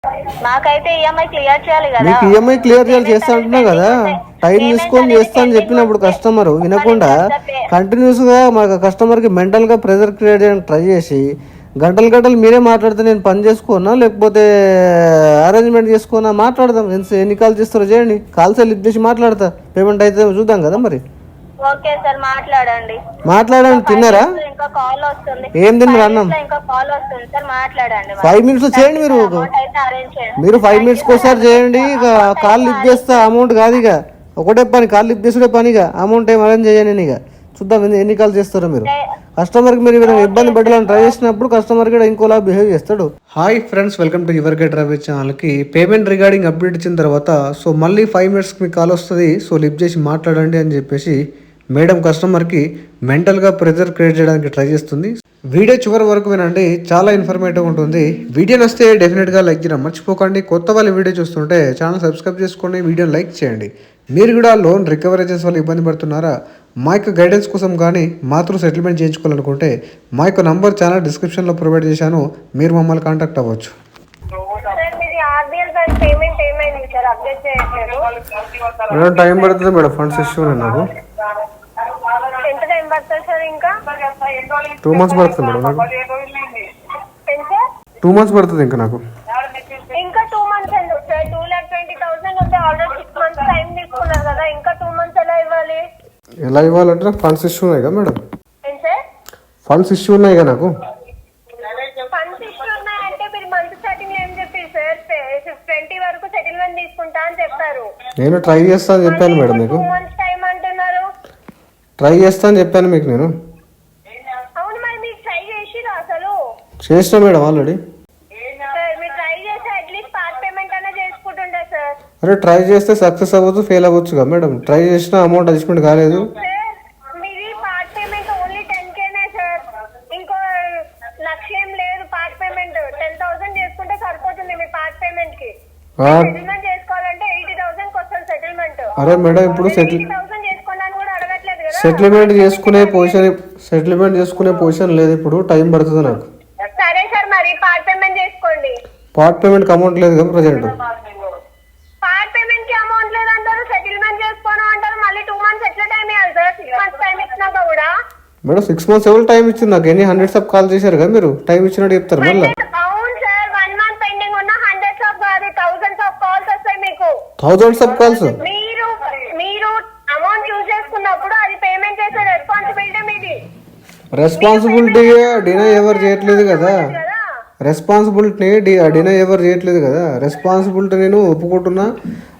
మాకైతే EMI clear చేయాలి కదా. మీకు ఈఎంఐ క్లియర్ చేయాలి చేస్తా అంటున్నా కదా, టైం తీసుకొని చేస్తా అని చెప్పినప్పుడు కస్టమర్ వినకుండా కంటిన్యూస్గా మాకు కస్టమర్కి మెంటల్గా ప్రెజర్ క్రియేట్ చేయడానికి ట్రై చేసి గంటలు మీరే మాట్లాడితే నేను పని చేసుకోనా లేకపోతే అరేంజ్మెంట్ చేసుకోనా మాట్లాడదాం. ఎన్ని కాల్స్ చేస్తారో చేయండి, కాల్స్ లిఫ్ట్ చేసి మాట్లాడతా, పేమెంట్ అయితే చూద్దాం కదా. మరి ఓకే సార్ మాట్లాడండి. తిన్నారా? ఇంకా కాల్ వస్తుంది. ఏం తిన్నారు? అన్నం. ఇంకా కాల్ వస్తుంది సార్ మాట్లాడండి. 5 minutes చేయండి. మీరు 5 minutes ఒకసారి చేయండి. ఇక కాల్ లిఫ్ట్ చేస్తా, అమౌంట్ కాదు ఇక ఒకటే పని, కాల్ లిఫ్ట్ చేసుడే పనిగా అమౌంట్ ఏం అరేంజ్ చేయండి. నేను ఇక చూద్దాం ఎన్ని కాల్ చేస్తారో. మీరు కస్టమర్కి మీరు ఇబ్బంది పెట్టాలని ట్రై చేసినప్పుడు కస్టమర్ కూడా ఇంకోలా బిహేవ్ చేస్తాడు. Hi friends, welcome to your get Ravi ఛానల్కి. పేమెంట్ రిగార్డింగ్ అప్డేట్ ఇచ్చిన తర్వాత సో మళ్ళీ 5 minutesకి మీకు కాల్ వస్తుంది, సో లిఫ్ట్ చేసి మాట్లాడండి అని చెప్పేసి మేడం కస్టమర్కి మెంటల్గా ప్రెజర్ క్రియేట్ చేయడానికి ట్రై చేస్తుంది. వీడియో చివరి వరకు వినండి, చాలా ఇన్ఫర్మేటివ్ ఉంటుంది. వీడియో నచ్చితే డెఫినెట్గా లైక్ చేయడం మర్చిపోకండి. కొత్త వాళ్ళు వీడియో చూస్తుంటే ఛానల్ సబ్స్క్రైబ్ చేసుకోండి, వీడియోని లైక్ చేయండి. మీరు కూడా లోన్ రికవరేజెస్ వల్ల ఇబ్బంది పడుతున్నారా? మా యొక్క గైడెన్స్ కోసం కానీ మాత్రం సెటిల్మెంట్ చేయించుకోవాలనుకుంటే మా యొక్క నంబర్ ఛానల్ డిస్క్రిప్షన్లో ప్రొవైడ్ చేశాను, మీరు మమ్మల్ని కాంటాక్ట్ అవ్వచ్చు. మేడం టైం పడుతుంది మేడం, ఫండ్స్ ఇష్యూ నాకు 2 months పడుతుంది మేడం. నాకు 2 months పడుతుంది ఇంకా. నాకు ఇంకా 2 months ఎందుకు సార్? 2,20,000 ఉంటే ఆల్రెడీ 6 months టైం తీసుకున్నారు కదా, ఇంకా 2 months ఎలా ఇవ్వాలి? ఎలా ఇవ్వాలంటే నాకు ఫండ్స్ ఇష్యూ ఉన్నాయి కదా మేడం. ఫండ్స్ ఇష్యూ ఉన్నాయి కదా నాకు. ఫండ్స్ ఇష్యూ ఉన్నాయంటే మీరు మంత్ స్టార్టింగ్ ఏం చెప్పారు సార్? 20 వరకు సెటిల్మెంట్ తీసుకుంటా అని చెప్పారు. నేను ట్రై చేస్తా అని చెప్పాను మేడం మీకు. 2 months టైం అంటున్నారు. ట్రై చేస్తా అని చెప్పాను మీకు నేను. అవును, మరి మీరు ట్రై చేసిరా అసలు? చేసిన మేడం ఆల్రెడీ. మీరు ట్రై చేస్తే అట్లీస్ట్ పార్ట్ పేమెంట్ అనే చేసుకుంటుండే సార్. అరే ట్రై చేస్తే సక్సెస్ అవ్వచ్చు, ఫెయిల్ అవ్వచ్చుగా మేడం. ట్రై చేసిన అమౌంట్ అడ్జస్ట్మెంట్ కాలేదు. మీది పార్ట్ పేమెంట్ ఓన్లీ 10,000 సార్, ఇంకో లక్ష్యం లేదు. పార్ట్ పేమెంట్ 10,000 చేసుకుంటే సరిపోతుంది మీ పార్ట్ పేమెంట్ కి. సెటిల్మెంట్ చేసుకోవాలంటే 80,000 వస్తుంది సెటిల్మెంట్. అరే మేడం ఇప్పుడు సెటిల్మెంట్ చేసుకునే పొజిషన్ లేదు ఇప్పుడు, టైం పడుతుంది నాకు. సరే సార్, మరి పార్ట్ పేమెంట్ చేసుకోండి. పార్ట్ పేమెంట్ అమౌంట్ లేదు కదా ప్రజెంట్. పార్ట్ పేమెంట్ కి అమౌంట్ లేదు అంటారు, సెటిల్మెంట్ చేసుకోను అంటారు. మళ్ళీ 2 months ఎట్లా టైం ఇవ్వాలి సార్? 6 months టైం ఇచ్చినాక కూడా. మేడం 6 months ఎవరు టైం ఇచ్చింది నాకు? ఎన్ని హండ్రెడ్స్ ఆఫ్ కాల్ చేశారు కదా మీరు, టైం ఇచ్చినట్టు చెప్తారు మళ్ళీ. అవును సార్, 1 month పెండింగ్ ఉన్న హండ్రెడ్స్ ఆఫ్ కాదు థౌసండ్స్ ఆఫ్ కాల్స్ వస్తాయి మీకు. థౌసండ్స్ ఆఫ్ కాల్స్ మీరు అమౌంట్ యూజ్ చేసుకున్నప్పుడు అది పేమెంట్ చేసే రెస్పాన్సిబిలిటీ మీది. రెస్పాన్సిబిలిటీ డినై ఎవరు చేయట్లేదు కదా. రెస్పాన్సిబిలిటీ డినై ఎవరు చేయట్లేదు కదా. రెస్పాన్సిబిలిటీ నేను ఒప్పుకుంటున్నా.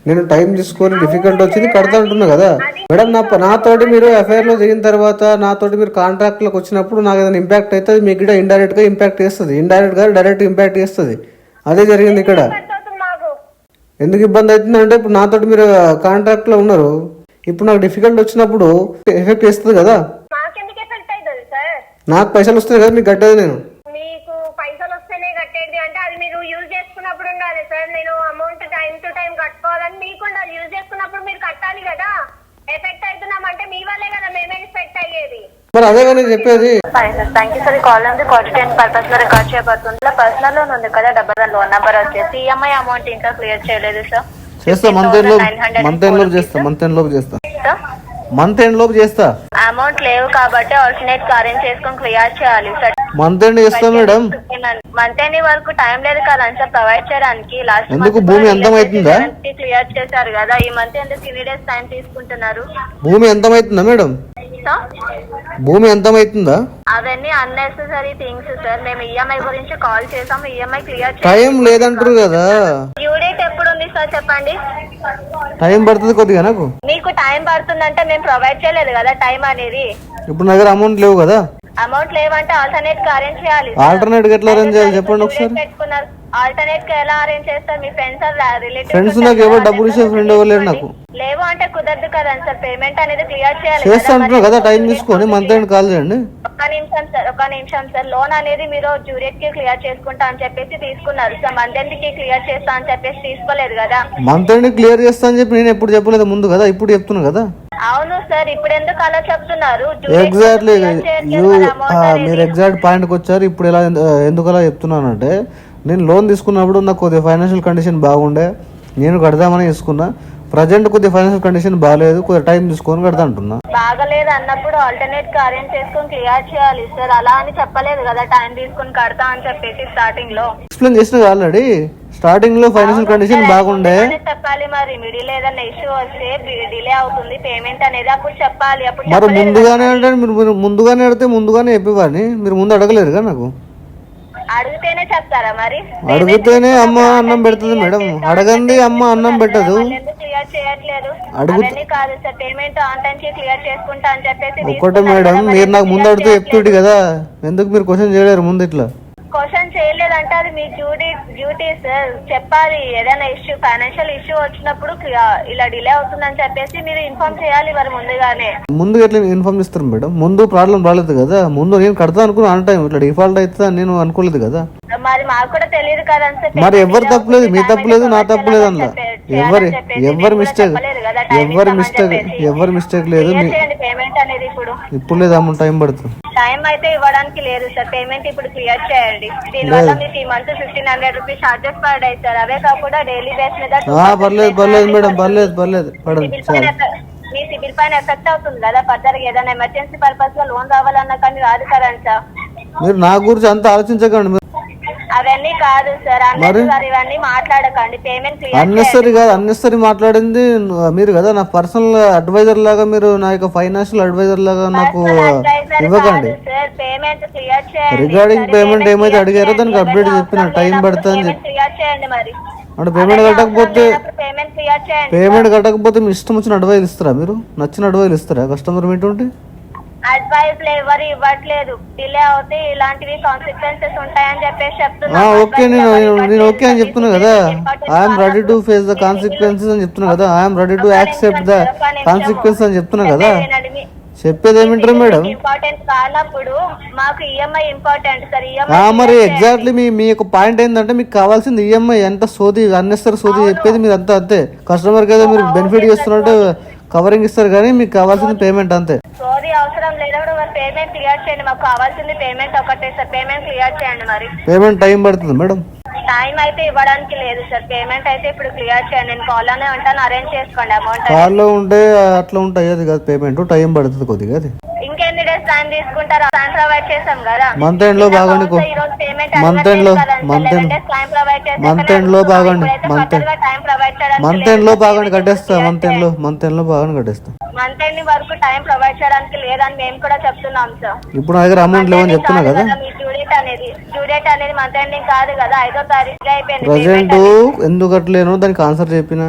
నేను టైం తీసుకొని డిఫికల్ట్ వచ్చింది కడతా అంటున్నా కదా మేడం. నాతోటి మీరు ఎఫ్ఐఆర్లో దిగిన తర్వాత నాతోటి మీరు కాంట్రాక్ట్లోకి వచ్చినప్పుడు నాకు ఏదైనా ఇంపాక్ట్ అవుతుంది, మీకు కూడా ఇండైరెక్ట్గా ఇంపాక్ట్ చేస్తుంది, ఇండైరెక్ట్గా డైరెక్ట్ ఇంపాక్ట్ చేస్తుంది. అదే జరిగింది ఇక్కడ. ఎందుకు ఇబ్బంది అవుతుంది అంటే ఇప్పుడు నాతోటి మీరు కాంట్రాక్ట్లో ఉన్నారు, ఇప్పుడు నాకు డిఫికల్ట్ వచ్చినప్పుడు ఎఫెక్ట్ చేస్తుంది కదా. నాకు పైసలు వస్తాయి కదా మీకు కట్టేది. నేను మీకు పైసలు వస్తేనే కట్టేది అంటే అది మీరు యూజ్ చేసుకున్నప్పుడు ఉండాలి సార్. నేను అమౌంట్ టైం టు టైం కట్టుకోవాలని మీకు ఉండాలి. యూజ్ చేసుకున్నప్పుడు మీరు కట్టాలి కదా. ఎఫెక్ట్ అవుతున్నామంటే మీ వల్లే కదా మేమే ఎఫెక్ట్ అయ్యేది. మరి అదే కానీ చెప్పేది. Thank you sir. కాల్ ఉంది క్వాలిటీ పర్పస్ లో రికార్డ్ చేయబడుతుంది. పర్సనల్ లోన్ ఉంది కదా, డబ్బర్ లోన్ నెంబర్ వచ్చేసి ఈఎంఐ అమౌంట్ ఇంకా క్లియర్ చేయలేదు సార్. చేస్తా, మంత్ ఎండ్ లోపు చేస్తా. అమౌంట్ లేవు కాబట్టి ఆల్టర్నేట్ అరేంజ్ చేసుకొని క్లియర్ చేయాలి సార్. మంత్ ఎండ్ చేస్తా మేడం. మంత్ ఎండ్ వరకు టైం లేదు కదా సార్ ప్రొవైడ్ చేయడానికి. లాస్ట్ ఎందుకు భూమి ఎంతమైతుందా? క్లియర్ చేశారు కదా, ఈ మంత్ ఎందుకు 3 days టైం తీసుకుంటున్నారు? భూమి ఎంతమైతుందా మేడం? భూమి ఎంతమైతుందా? అవన్నీ అన్నెసెసరీ థింగ్స్ సార్. మేము ఈఎంఐ గురించి కాల్ చేసాము, ఈఎంఐ క్లియర్ టైం లేదంటారు కదా. డ్యూ డేట్ ఎప్పుడు ఉంది సార్ చెప్పండి? టైం పడుతుంది కొద్దిగా. నాకు మీకు టైం పడుతుందంటే మేము ప్రొవైడ్ చేయలేదు కదా టైం అనేది. ఇప్పుడు నా దగ్గర అమౌంట్ లేవు కదా. అమౌంట్ లేవంటే ఆల్టర్నేట్ గా అరేంజ్ చేయాలి. ఆల్టర్నేట్ గా ఎట్లా అరేంజ్ చేయాలి చెప్పండి ఒకసారి. పెట్టుకున్నారు, ఆల్టర్నేట్ గా ఎలా అరేంజ్ చేస్తారు? మీ ఫ్రెండ్స్ రిలేటివ్స్? ఫ్రెండ్స్ నాకు ఎవరు డబ్బులు ఇచ్చే ఫ్రెండ్ ఎవరు లేరు నాకు. లేవు అంటే కుదరదు కదా సార్. పేమెంట్ అనేది క్లియర్ చేయాలి. చేస్తా అంటున్నా కదా, టైం తీసుకొని మంత్ ఎండ్ కాల్ చేయండి. ఒక నిమిషం సార్. లోన్ అనేది మీరు డ్యూరేట్ కి క్లియర్ చేసుకుంటా అని చెప్పేసి తీసుకున్నారు సార్. మంత్ ఎండ్ కి క్లియర్ చేస్తా అని చెప్పేసి తీసుకోలేదు కదా. మంత్ ఎండ్ క్లియర్ చేస్తా అని చెప్పి నేను ఎప్పుడు చెప్పలేదు ముందు కదా, ఇప్పుడు చెప్తున్నా కదా. అవును సార్, ఇప్పుడు ఎందుకు అలా చెప్తున్నారు? ఎగ్జాక్ట్లీ మీరు ఎగ్జాక్ట్ పాయింట్కి వచ్చారు. ఇప్పుడు ఎలా ఎందుకు అలా చెప్తున్నానంటే నేను లోన్ తీసుకున్నప్పుడు నాకు కొద్దిగా ఫైనాన్షియల్ కండిషన్ బాగుండే, నేను కడదామని తీసుకున్నా. ప్రజెంట్ కొద్దిగా ఫైనాన్షియల్ కండిషన్ బాగాలేదు, కొద్దిగా టైం తీసుకొని కడతా అంటున్నా. బాగలేదు అన్నప్పుడు ఆల్టర్నేట్ గా అరేంజ్ చేసుకొని క్లియర్ చేయాలి సార్. అలా అని చెప్పలేదు కదా టైం తీసుకొని కడతా అని చెప్పేసి స్టార్టింగ్ లో ఎక్స్ప్లెయిన్ చేసిన ఆల్రెడీ. స్టార్టింగ్ లో ఫైనాన్షియల్ కండిషన్ బాగుండే చెప్పాలి. మరి మిడిల్ ఏదైనా ఇష్యూ వస్తే డిలే అవుతుంది పేమెంట్ అనేది అప్పుడు చెప్పాలి. అప్పుడు మరి ముందుగానే అంటే మీరు ముందుగానే అడిగితే ముందుగానే చెప్పేవాడిని, మీరు ముందు అడగలేరు కదా నాకు. అడిగితేనే చెప్తారా మరి? అడిగితేనే అమ్మ అన్నం పెడుతుంది మేడం, అడగండి అమ్మ అన్నం పెట్టదు. క్లియర్ చేయట్లేదు అడుగు కాదు సార్, పేమెంట్ ఆన్ టైం కి క్లియర్ చేసుకుంటా అని చెప్పేసి ఒక్కటే మేడం, మీరు నాకు ముందు అడిగితే చెప్తుండే కదా, ఎందుకు మీరు క్వశ్చన్ చేయలేరు ముందు ఇట్లా? క్వశ్చన్ చేయలేదంటే అది మీ డ్యూటీ సార్. చెప్పాలి ఏదైనా ఇష్యూ ఫైనాన్షియల్ ఇష్యూ వచ్చినప్పుడు ఇలా డిలే అవుతుందని చెప్పేసి మీరు ఇన్ఫార్మ్ చేయాలి మరి ముందుగానే. ముందు ఎట్లా ఇన్ఫార్మ్ చేస్తారు మేడం? ముందు ప్రాబ్లం రాలేదు కదా, ముందు నేను కడతా అనుకున్నా అన్ టైం, ఇట్లా డిఫాల్ట్ అవుతుందా నేను అనుకోలేదు కదా. మరి మాకు కూడా తెలియదు కదా. మరి ఎవరు తప్పలేదు, మీ తప్పలేదు నా తప్పలేదు అందులో. ఎవరి మిస్టేక్ లేదు. పేమెంట్ అనేది ఇప్పుడు లేదు అమ్మ, టైం పడుతుంది. టైం అయితే ఇవ్వడానికి లేదు సార్. పేమెంట్ ఇప్పుడు క్లియర్ చేయండి. దీనివల్ల మీకు ఈ మంత్ 1500 రూపీస్ చార్జెస్ పడ్డాయి సార్. అవే కాకుండా డైలీ బేస్ మీద పర్లేదు మేడం, పర్లేదు పడదు. మీ సిబిల్ పైన ఎఫెక్ట్ అవుతుంది కదా. ఫర్దర్ ఏదైనా ఎమర్జెన్సీ పర్పస్ గా లోన్ రావాలన్నా కానీ రాదు కదండి సార్. మీరు నా గురించి అంత ఆలోచించకండి. అవన్నీ కాదు సార్, ఇవన్నీ మాట్లాడకండి. పేమెంట్ అన్నెసరీ మాట్లాడింది మీరు కదా. నా పర్సనల్ అడ్వైజర్ లాగా, మీరు నా యొక్క ఫైనాన్షియల్ అడ్వైజర్ లాగా నాకు ఇవ్వకండి. రిగార్డింగ్ పేమెంట్ ఏమైతే అడిగారో దానికి అప్డేట్ చెప్పిన టైం పడుతుంది అని చెప్పి. అంటే పేమెంట్ కట్టకపోతే మీ ఇష్టం వచ్చిన అడ్వైజ్ ఇస్తారా? మీరు నచ్చిన అడ్వైజ్ ఇస్తారా కస్టమర్ మీటుంటే? అడ్వైస్ ఎవరు ఇవ్వట్లేదు. డిలే అవుతే ఇలాంటివి కాన్సిక్వెన్సెస్ ఉంటాయని చెప్పేసి చెప్తున్నా. ఓకే, నేను ఓకే అని చెప్తున్నా కదా. I'm ready to face the consequences అని చెప్తున్నా కదా. I'm ready to accept the consequences అని చెప్తున్నా కదా. చెప్పేది ఏమింటారు మేడం? ఇంపార్టెంట్ కానప్పుడు మాకు ఈఎంఐ ఇంపార్టెంట్ సార్. మరి ఎగ్జాక్ట్లీ మీ యొక్క పాయింట్ ఏంటంటే మీకు కావాల్సింది ఈఎంఐ. ఎంత సోది అన్నెసరీ సోది చెప్పేది మీరు అంతా అంతే. కస్టమర్ కదా మీరు బెనిఫిట్ చేస్తున్నట్టు కవరింగ్ ఇస్తారు కానీ మీకు కావాల్సింది పేమెంట్ అంతే. సోది అవసరం లేనప్పుడు మరి పేమెంట్ క్లియర్ చేయండి. మాకు కావాల్సింది పేమెంట్ ఒకటే సార్. పేమెంట్ క్లియర్ చేయండి. మరి పేమెంట్ టైం పడుతుంది మేడం. టైం అయితే ఇవ్వడానికి లేదు సార్. పేమెంట్ అయితే ఇప్పుడు క్లియర్ చేయండి. నేను కాల్ లోనే ఉంటాను, అరేంజ్ చేసుకోండి అమౌంట్. కాల్లో ఉంటే అట్లా ఉంటాయి, అది కాదు పేమెంట్ టైం పడుతుంది కొద్దిగా. అది ఇంకెన్ని డేస్ టైం తీసుకుంటారా? టైం ప్రొవైడ్ చేసాం కదా. మంత్ ఎండ్ లో బాగండి, మంత్ ఎండ్ లో కట్టేస్తా. మంత్ ఎండ్ లో బాగానే కట్టేస్తా. మంత్ ఎండ్ వరకు టైం ప్రొవైడ్ చేయడానికి లేదని మేము కూడా చెప్తున్నాం సార్. ఇప్పుడు నా దగ్గర అమౌంట్ లేవని చెప్తున్నా కదా. డ్యూ డేట్ అనేది మంత్ ఎండింగ్ కాదు కదా, 5వ తారీఖు అయిపోయింది. ప్రజెంట్ ఎందుకు కట్టలేను దానికి ఆన్సర్ చెప్పిన,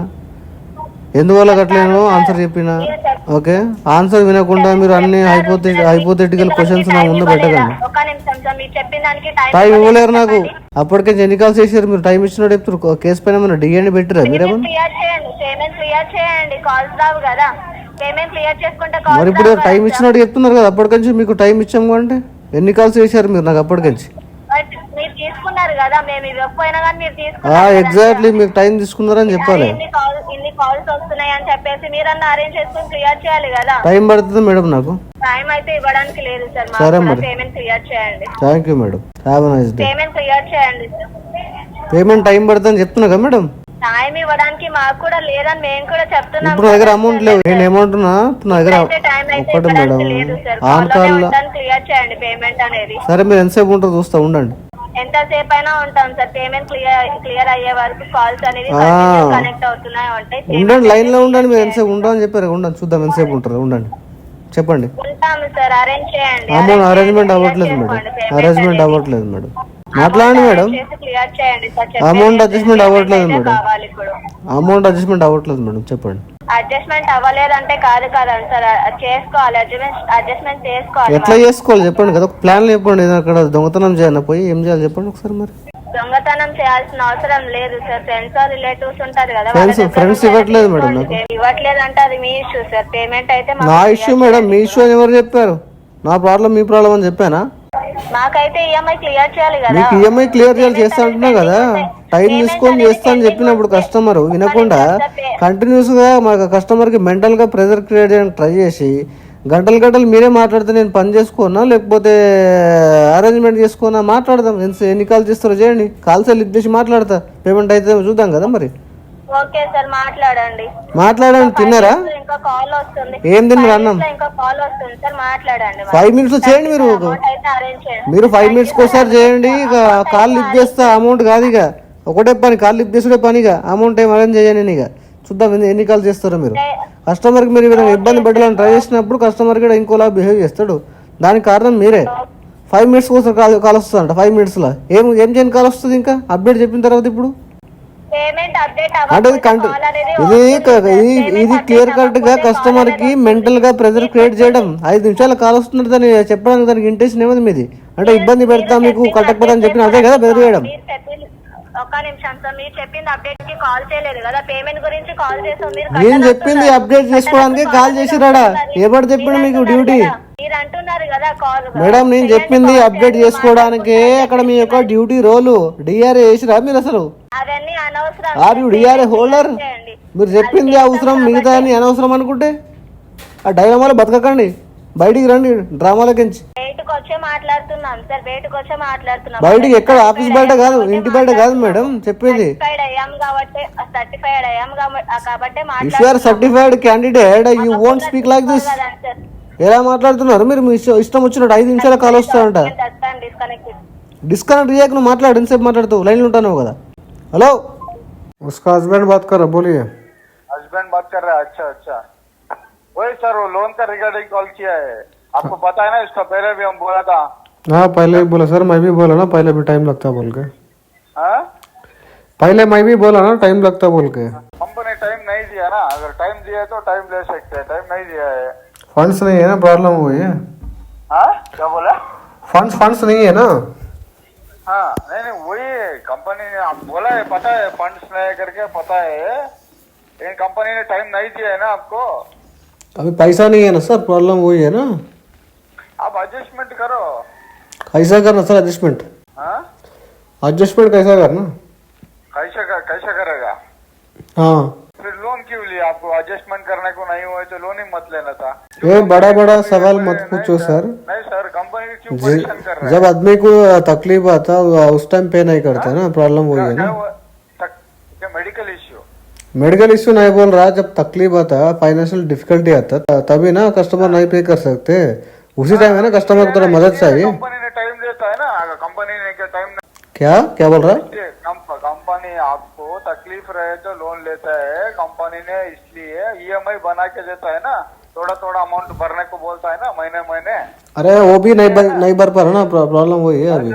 ఎందువల్ల కట్టలేను ఆన్సర్ చెప్పిన. ఓకే, ఆన్సర్ వినకుండా మీరు అన్ని హైపోథెటికల్ క్వశ్చన్స్ నా ముందు పెట్టకండి. టైం ఇవ్వలేరు నాకు. అప్పటికే ఎన్ని కాల్స్ చేశారు మీరు? టైం ఇచ్చినట్టు చెప్తారు. కేసు పైన మన డిఎండి పెట్టిరా మీరేమన్నా? మరి ఇప్పుడు టైం ఇచ్చినట్టు చెప్తున్నారు కదా. అప్పటికంచి మీకు టైం ఇచ్చాము అంటే ఎన్ని కాల్స్ చేశారు మీరు నాకు అప్పటికంచి? ఎగ్జాక్ట్లీ మీకు టైం తీసుకున్నారని చెప్పాలి. టైం పడుతుంది మేడం నాకు. టైం అయితే ఇవ్వడానికి లేదు సార్. సరే మరి, పేమెంట్ క్లియర్ చేయండి. Thank you madam. Have a nice day. Payment clear చేయండి. పేమెంట్ టైం పడుతుందని చెప్తున్నా కదా మేడం. టైం ఇవ్వడానికి మాకు కూడా లేదని మేము కూడా చెప్తున్నాం. ఇప్పుడు నా దగ్గర అమౌంట్ లేవు. నేను ఏమంటున్నా, నా దగ్గర ఒక్కటి మేడం ఆన్ కాల్ క్లియర్ చేయండి పేమెంట్ అనేది. సరే మీరు ఎంతసేపు ఉంటారో చూస్తా ఉండండి. ఎంతసేపు అయినా ఉంటాం సార్. పేమెంట్ క్లియర్ అయ్యే వరకు కాల్స్ అనేది కనెక్ట్ అవుతున్నాయి ఉంటాయి. ఉండండి, లైన్ లో ఉండండి. మీరు ఎంతసేపు ఉంటామని చెప్పారు. ఉండండి, చూద్దాం ఎంతసేపు ఉంటారు. ఉండండి, చెప్పండి. ఉంటాము సార్. అరేంజ్ చేయండి. అమౌంట్ అరేంజ్మెంట్ అవ్వట్లేదు మేడం. అరేంజ్మెంట్ అవ్వట్లేదు మేడం. మాట్లాడండి మేడం. అమౌంట్ అడ్జస్ట్మెంట్ అవ్వట్లేదు మేడం. అమౌంట్ అడ్జస్ట్మెంట్ అవ్వట్లేదు మేడం, చెప్పండి. అడ్జస్ట్మెంట్ అవ్వలేదంటే కాదు కదా సార్, చేసుకోవాలి. అడ్జస్ట్మెంట్ చేసుకోవాలి. ఎట్లా చేసుకోవాలి చెప్పండి కదా, ప్లాన్ చెప్పండి. అక్కడ దొంగతనం చేయాలి పోయి ఏం చేయాలి చెప్పండి ఒకసారి. మరి దొంగతనం చేయాల్సిన అవసరం లేదు సార్. ఫ్రెండ్స్ రిలేటివ్స్ ఉంటారు కదా, ఫ్రెండ్స్ ఇవ్వట్లేదు మేడం నాకు. ఇవ్వట్లేదు అంటే అది మీ ఇష్యూ సార్. పేమెంట్ అయితే నా ఇష్యూ మేడం. మీ ఇష్యూ అని ఎవరు చెప్పారు? నా ప్రాబ్లం మీ ప్రాబ్లం అని చెప్పానా? మాకైతే ఈఎంఐ క్లియర్ చేయాలి కదా. మీకు ఈఎంఐ క్లియర్ చేయాలి చేస్తా అంటున్నా కదా. టైం తీసుకొని చేస్తా అని చెప్పినప్పుడు కస్టమర్ వినకుండా కంటిన్యూస్ గా మా కస్టమర్ కి మెంటల్ గా ప్రెజర్ క్రియేట్ చేయడానికి ట్రై చేసి గంటలు గంటలు మీరే మాట్లాడితే నేను పని చేసుకోనా లేకపోతే అరేంజ్మెంట్ చేసుకోనా? మాట్లాడదాం. ఎన్ని కాల్ చేస్తారో చేయండి, కాల్స్ లిఫ్ట్ చేసి మాట్లాడతా. పేమెంట్ అయితే చూద్దాం కదా మరి. ఓకే సార్ మాట్లాడండి. మాట్లాడండి. తిన్నారా? ఇంకా కాల్ వస్తుంది. ఏం తిన్నారు? అన్నం. ఇంకా కాల్ వస్తుంది సార్ మాట్లాడండి. 5 minutes చేయండి. మీరు 5 minutes ఒకసారి చేయండి. ఇక కాల్ లిఫ్ట్ చేస్తా. అమౌంట్ కాదు ఇక, ఒకటే పని కాల్ లిఫ్ట్ చేసుడే పనిగా. అమౌంట్ ఏం అరేంజ్ చేయండి నేను. ఇక చూద్దాం ఎన్ని కాల్ చేస్తారో మీరు. కస్టమర్కి మీరు ఏదైనా ఇబ్బంది పెట్టాలని ట్రై చేసినప్పుడు కస్టమర్ కూడా ఇంకోలా బిహేవ్ చేస్తాడు. దానికి కారణం మీరే. 5 minutes కోసం కాల్ వస్తుందంట. 5 minutesలో ఏం చేయని కాల్ వస్తుంది. ఇంకా అప్డేట్ చెప్పిన తర్వాత ఇప్పుడు పేమెంట్ అప్డేట్ అంటే ఇది క్లియర్ కట్ గా కస్టమర్ కి మెంటల్ గా ప్రెజర్ క్రియేట్ చేయడం. 5 నిమిషాల కాల్ వస్తున్నది దాన్ని చెప్పడానికి దానికి ఇంటెన్షన్ ఏముంది మీది? అంటే ఇబ్బంది పెడతా మీకు కట్టకపోతే చెప్పిన అదే కదా బెదిరి చేయడం. ఒక్క నిమిషం సార్, మీరు చెప్పింది అప్డేట్ కి కాల్ చేయలేదు కదా, పేమెంట్ గురించి కాల్ చేసాం. నేను చెప్పింది అప్డేట్ చేసుకోవడానికి కాల్ చేసిరాడా? ఎవరు చెప్పిండు మీకు డ్యూటీ? మీరు అంటున్నారు కదా కాల్. మేడం నేను చెప్పింది అప్డేట్ చేసుకోవడానికే అక్కడ మీ యొక్క డ్యూటీ రోలు. డిఆర్ఏ చేసిరా మీరు? అసలు అవన్నీ అనవసరం. Are you DRA holder? మీరు చెప్పింది అవసరం, మిగతా అని అనవసరం అనుకుంటే ఆ డైలామాలో బతకకండి. బయటికి రండి డ్రామాలకించి. బయటకు వచ్చే మాట్లాడుతున్నాం సార్, బయటకు వచ్చే మాట్లాడుతున్నాం. బయటికి ఎక్కడ? ఆఫీస్ బయట కాదు, ఇంటి బయట కాదు మేడం చెప్పేది. సర్టిఫైడ్ అయ్యాం కాబట్టి if you are certified candidate you won't speak like this. ఎలా మాట్లాడుతున్నారు మీరు? మీ ఇష్టం వచ్చినట్టు 5 నిమిషాల కాల్ వస్తాయంట. డిస్కనెక్ట్ చేయక నువ్వు మాట్లాడు. ఎంతసేపు మాట్లాడుతావు? లైన్లో ఉంటాను కదా. हेलो, उसका हस्बैंड बात कर रहा, बोलिए। हस्बैंड बात कर रहा है? अच्छा अच्छा, वही सर वो लोन का रिगार्डिंग कॉल किया है। आपको पता है ना, इसका पहले भी हम बोला था। हाँ पहले भी बोला सर, मैं भी बोला ना पहले भी टाइम लगता बोल के। हाँ पहले मैं भी बोला ना टाइम लगता बोल के। कंपनी टाइम नहीं दिया ना, अगर टाइम दिया तो टाइम ले सकते हैं, टाइम नहीं दिया है। फंड्स नहीं है ना, प्रॉब्लम हुई है। हाँ क्या बोला? फंड्स नहीं है ना। हाँ नहीं वही कंपनी ने आप बोला है, पता है फंड्स नहीं करके पता है, लेकिन कंपनी ने टाइम नहीं दिया है ना आपको। अभी पैसा नहीं है ना सर, प्रॉब्लम वही है ना। आप एडजस्टमेंट करो। कैसा करना सर एडजस्टमेंट? हाँ एडजस्टमेंट कैसा करना? कैसा करेगा? हाँ फिर लोन क्यों लिया? आपको एडजस्टमेंट करने को नहीं हुआ तो लोन ही मत लेना था। ये बड़ा सवाल मत पूछो सर। नहीं सर, कंपनी क्यों परेशान कर रहा है? जब आदमी को तकलीफ आता उस टाइम पे नहीं करते ना, प्रॉब्लम वही है ना। मेडिकल इश्यू नहीं बोल रहा, जब तकलीफ आता फाइनेंशियल डिफिकल्टी आता तभी ना कस्टमर नहीं पे कर सकते, उसी टाइम है ना कस्टमर को थोड़ा मदद चाहिए। कंपनी ने टाइम देता है ना, कंपनी ने टाइम क्या बोल रहा है? कंपनी आपको तकलीफ रहे तो लोन लेता है, कंपनी ने इसलिए ईएमआई बना के देता है ना, थोड़ा अमाउंट भरने को बोलता है ना महीने। अरे वो भी नहीं भर पा रहा ना, प्रॉब्लम वही है अभी।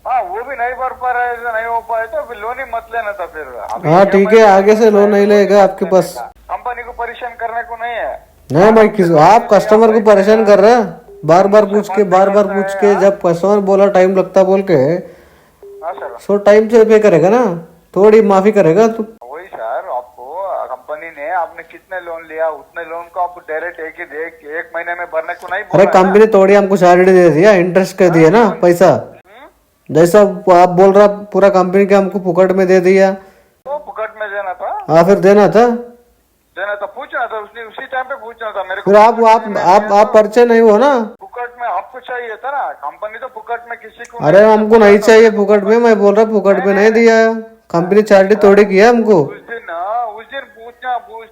हाँ वो भी नहीं भर पा रहा है, नहीं हो पाए तो फिर लोन ही मत लेना था फिर। हाँ ठीक है, आगे से लोन नहीं लेगा आपके पास। कंपनी को परेशान करने को नहीं है। नहीं भाई, आप कस्टमर को परेशान कर रहे हैं बार बार पूछ के। जब कस्टमर बोला टाइम लगता बोल के, सो टाइम से पे करेगा ना, थोड़ी माफी करेगा तू। वही सर, आपको कंपनी ने आपने कितने लोन लिया उतने लोन को आप डायरेक्ट एक महीने में भरने को नहीं बोला। अरे कंपनी थोड़ी हमको सैलरी दे दिया, इंटरेस्ट कर दिया ना पैसा। जैसा आप बोल रहा पूरा कंपनी के हमको पुकट में दे दिया। तो पुकट में देना था। हाँ फिर देना था, पूछना था उसने, उसी टाइम पे पूछना था मेरे को। फिर आप परिचय नहीं हो ना। पुकट में आपको चाहिए था ना, कंपनी तो पुकट में किसी को। अरे हमको नहीं चाहिए पुकट में, मैं बोल रहा पुकट में नहीं दिया, कंपनी चैरिटी थोड़ी किया हमको। उस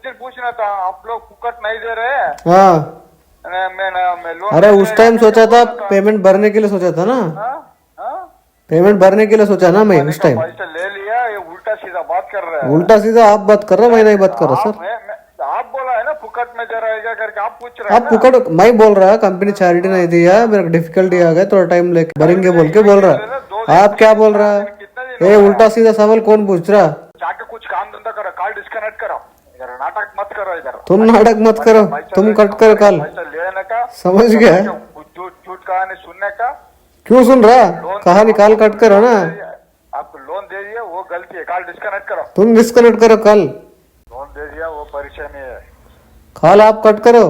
दिन पूछना था, आप लोग पुकट नहीं दे रहे। हाँ अरे उस टाइम सोचा था पेमेंट भरने के लिए सोचा था ना, पेमेंट भरने के लिए सोचा ना मैं उस टाइम। पैसा ले लिया, ये उल्टा सीधा बात कर रहा है। उल्टा सीधा आप बात कर रहे, मैं नहीं बात कर रहा सर। आप बोला है ना पुकट में जा रहेगा करके, आप पूछ रहे हैं। आप पुकट मैं बोल रहा, कंपनी चैरिटी नहीं दिया, मेरे डिफिकल्टी आ गया, थोड़ा टाइम लेके भरेंगे बोल के बोल रहा। आप क्या बोल रहा? ये उल्टा सीधा सवाल कौन पूछ रहा? जाके कुछ काम धंधा करो, कॉल डिस्कनेक्ट करो, इधर नाटक मत करो। इधर तुम नाटक मत करो, तुम कट करो कॉल। लेने का समझ गया? झूठ कहानी सुनने का क्यों सुन रहा? कहानी कॉल कट करो ना। आपको लोन दे दिया वो गलती है, कॉल डिस्कनेक्ट करो। तुम डिस्कनेक्ट करो कॉल। लोन दे दिया वो परेशानी है, కాల్ ఆప్ కట్ కరో।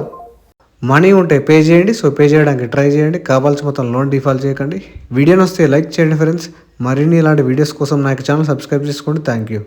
మనీ ఉంటే పే చేయండి, సో పే చేయడానికి ట్రై చేయండి, కావాల్సి మొత్తం లోన్ డిఫాల్ట్ చేయకండి। వీడియో నచ్చితే లైక్ చేయండి ఫ్రెండ్స్, మరిన్ని ఇలాంటి వీడియోస్ కోసం నా ఛానల్ సబ్స్క్రైబ్ చేసుకోండి। Thank you.